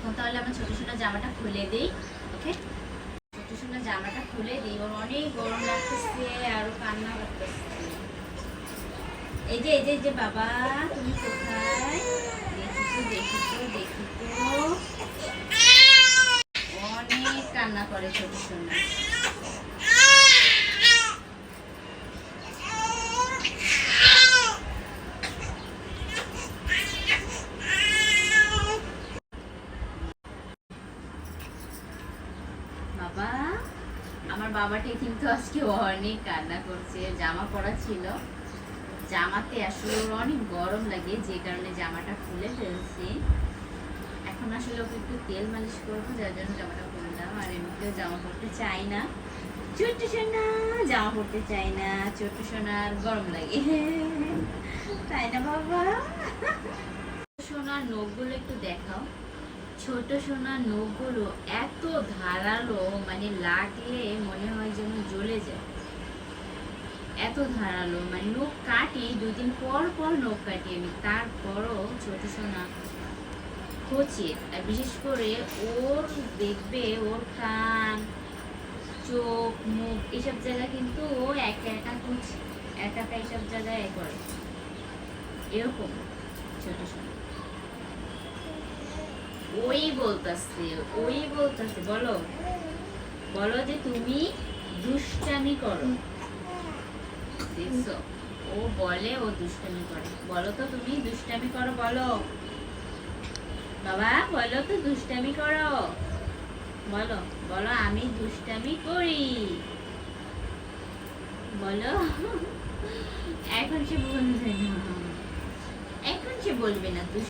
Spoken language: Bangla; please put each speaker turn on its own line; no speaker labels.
এখন তাহলে আমার ছোট সোনা জামাটা খুলে দিই। ওকে, ছোট সোনা জামাটা খুলে দিই, ওর অনেক গরম লাগতেছে আর কান্না করতেছে। এই যে এই যে বাবা, তুমি কোথায়? দেখি তো অনেক কান্না করে ছোট সোনা। বাবা, আমার বাবাটা কিন্তু আজকে অনেক কান্না করছে। জামা পরা ছিল, জামাতে আসলে ওর অনেক গরম লাগে, যে কারণে জামাটা খুলে ফেলছি। এখন আসলে ওকে একটু তেল মালিশ করবো, যার জন্য জামাটা খুললাম। আর এমনিতেও জামা পরতে চাই না, ছোট্ট সোনা জামা পরতে চাই না, ছোট্ট সোনার গরম লাগে, তাই না বাবা? সোনার নখগুলো একটু দেখাও। ছোট সোনার নখগুলো এত ধারালো, মানে লাগলে মনে হয় যেন জ্বলে যায়, এত ধারালো। মানে নখ কাটি, 2 দিন পর পর নখ কাটি আমি, তারপরও ছোট সোনা খোঁচে। আর বিশেষ করে ওর দেখবে, ওর কান, চোখ, মুখ এইসব জায়গা কিন্তু ও একা একা খোঁচে, একা একা এইসব জায়গায় করে, এরকম ছোট সোনা। ওই বলতাছে বলো বলো যে তুমি দুষ্টামি করো। দেখছো, ও বলে ও দুষ্টামি করে। বলো তো তুমি দুষ্টামি করো, বলো বাবা, বলো তো দুষ্টামি করো, বলো বলো আমি দুষ্টামি করি, বলো। এখন সে বলবে না, এখন সে বলবে না।